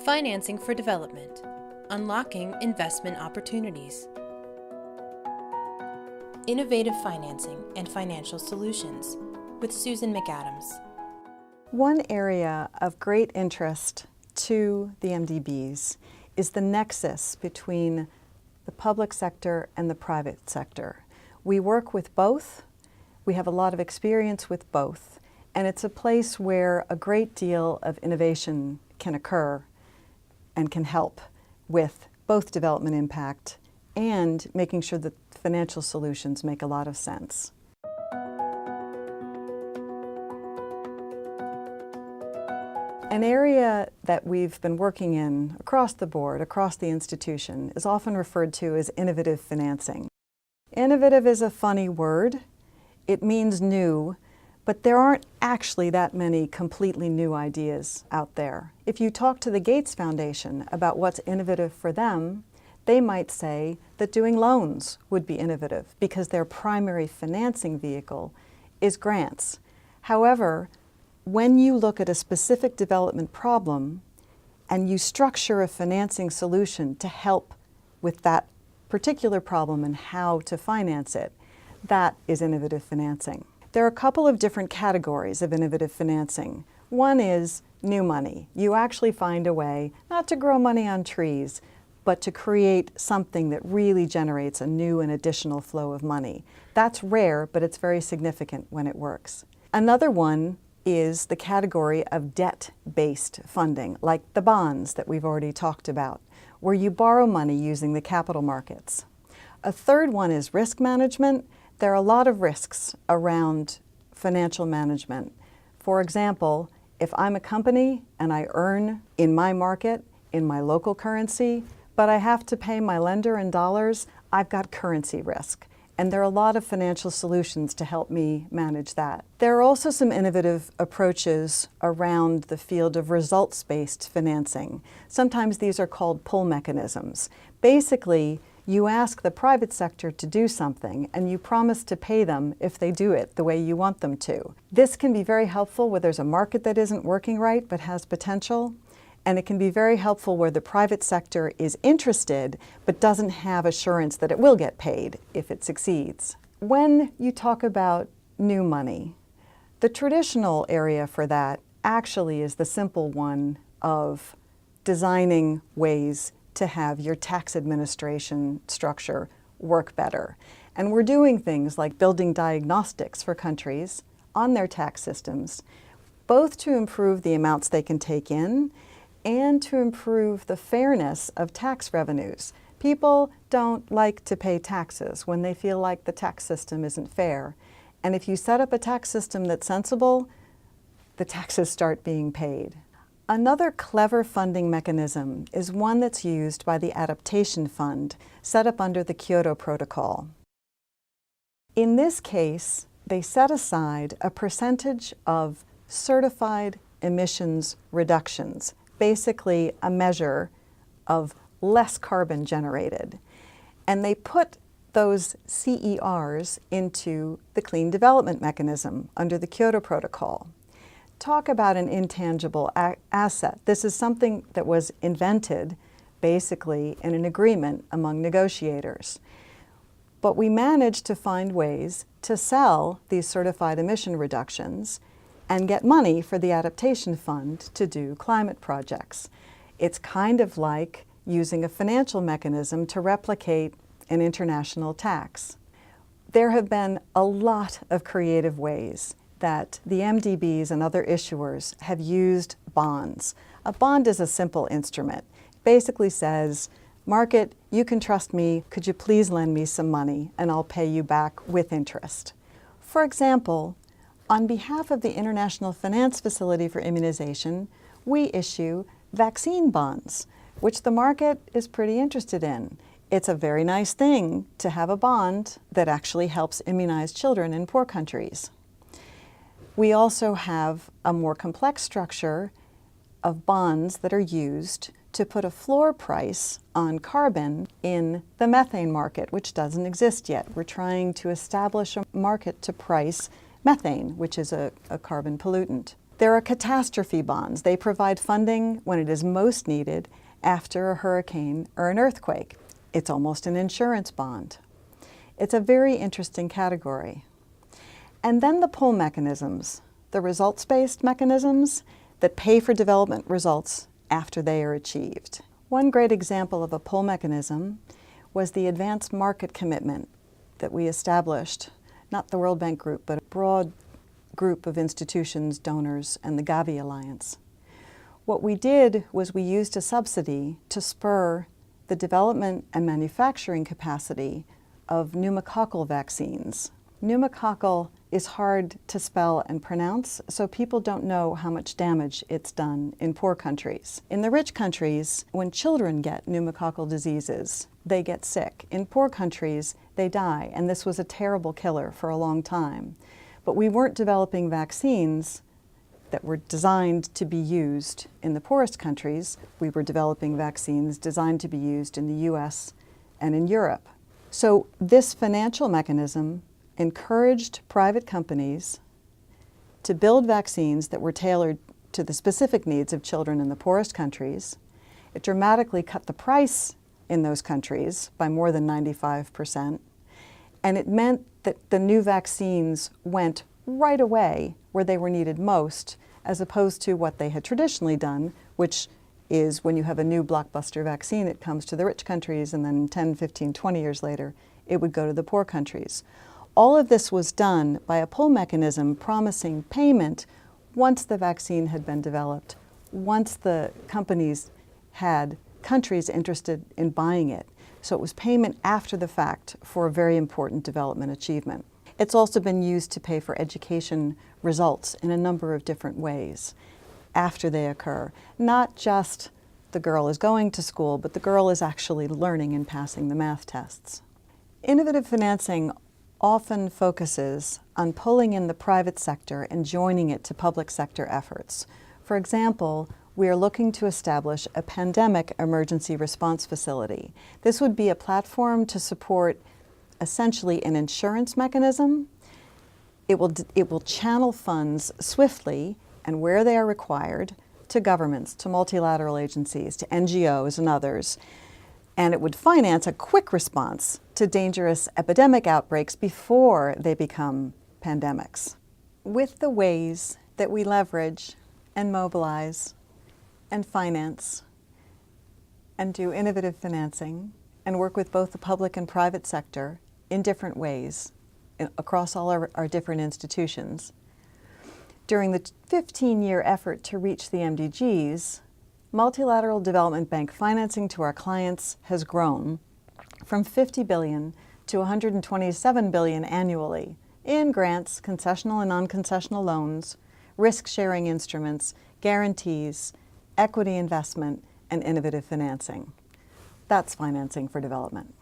Financing for Development, Unlocking Investment Opportunities. Innovative Financing and Financial Solutions with Susan McAdams. One area of great interest to the MDBs is the nexus between the public sector and the private sector. We work with both. We have a lot of experience with both, and it's a place where a great deal of innovation can occur and can help with both development impact and making sure that financial solutions make a lot of sense. An area that we've been working in across the board, across the institution, is often referred to as innovative financing. Innovative is a funny word. It means new, but there aren't actually that many completely new ideas out there. If you talk to the Gates Foundation about what's innovative for them, they might say that doing loans would be innovative because their primary financing vehicle is grants. However, when you look at a specific development problem and you structure a financing solution to help with that particular problem and how to finance it, that is innovative financing. There are a couple of different categories of innovative financing. One is new money. You actually find a way not to grow money on trees, but to create something that really generates a new and additional flow of money. That's rare, but it's very significant when it works. Another one is the category of debt-based funding, like the bonds that we've already talked about, where you borrow money using the capital markets. A third one is risk management. There are a lot of risks around financial management. For example, if I'm a company and I earn in my market, in my local currency, but I have to pay my lender in dollars, I've got currency risk. And there are a lot of financial solutions to help me manage that. There are also some innovative approaches around the field of results-based financing. Sometimes these are called pull mechanisms. Basically, you ask the private sector to do something and you promise to pay them if they do it the way you want them to. This can be very helpful where there's a market that isn't working right but has potential. And it can be very helpful where the private sector is interested but doesn't have assurance that it will get paid if it succeeds. When you talk about new money, the traditional area for that actually is the simple one of designing ways to have your tax administration structure work better. And we're doing things like building diagnostics for countries on their tax systems, both to improve the amounts they can take in and to improve the fairness of tax revenues. People don't like to pay taxes when they feel like the tax system isn't fair. And if you set up a tax system that's sensible, the taxes start being paid. Another clever funding mechanism is one that's used by the Adaptation Fund, set up under the Kyoto Protocol. In this case, they set aside a percentage of certified emissions reductions, basically a measure of less carbon generated. And they put those CERs into the Clean Development Mechanism under the Kyoto Protocol. Talk about an intangible asset. This is something that was invented basically in an agreement among negotiators. But we managed to find ways to sell these certified emission reductions and get money for the Adaptation Fund to do climate projects. It's kind of like using a financial mechanism to replicate an international tax. There have been a lot of creative ways that the MDBs and other issuers have used bonds. A bond is a simple instrument. It basically says, market, you can trust me, could you please lend me some money and I'll pay you back with interest. For example, on behalf of the International Finance Facility for Immunization, we issue vaccine bonds, which the market is pretty interested in. It's a very nice thing to have a bond that actually helps immunize children in poor countries. We also have a more complex structure of bonds that are used to put a floor price on carbon in the methane market, which doesn't exist yet. We're trying to establish a market to price methane, which is a carbon pollutant. There are catastrophe bonds. They provide funding when it is most needed after a hurricane or an earthquake. It's almost an insurance bond. It's a very interesting category. And then the pull mechanisms, the results-based mechanisms that pay for development results after they are achieved. One great example of a pull mechanism was the advanced market commitment that we established, not the World Bank Group, but a broad group of institutions, donors, and the Gavi Alliance. What we did was we used a subsidy to spur the development and manufacturing capacity of pneumococcal vaccines. Pneumococcal is hard to spell and pronounce, so people don't know how much damage it's done in poor countries. In the rich countries, when children get pneumococcal diseases, they get sick. In poor countries, they die, and this was a terrible killer for a long time. But we weren't developing vaccines that were designed to be used in the poorest countries. We were developing vaccines designed to be used in the US and in Europe. So this financial mechanism encouraged private companies to build vaccines that were tailored to the specific needs of children in the poorest countries. It dramatically cut the price in those countries by more than 95%. And it meant that the new vaccines went right away where they were needed most, as opposed to what they had traditionally done, which is when you have a new blockbuster vaccine, it comes to the rich countries, and then 10, 15, 20 years later, it would go to the poor countries. All of this was done by a pull mechanism promising payment once the vaccine had been developed, once the companies had countries interested in buying it. So it was payment after the fact for a very important development achievement. It's also been used to pay for education results in a number of different ways after they occur. Not just the girl is going to school, but the girl is actually learning and passing the math tests. Innovative financing often focuses on pulling in the private sector and joining it to public sector efforts. For example, we are looking to establish a pandemic emergency response facility. This would be a platform to support essentially an insurance mechanism. It will channel funds swiftly and where they are required to governments, to multilateral agencies, to NGOs and others. And it would finance a quick response to dangerous epidemic outbreaks before they become pandemics. With the ways that we leverage and mobilize and finance and do innovative financing and work with both the public and private sector in different ways across all our different institutions. During the 15-year effort to reach the MDGs, multilateral development bank financing to our clients has grown from $50 billion to $127 billion annually in grants, concessional and non-concessional loans, risk-sharing instruments, guarantees, equity investment, and innovative financing. That's financing for development.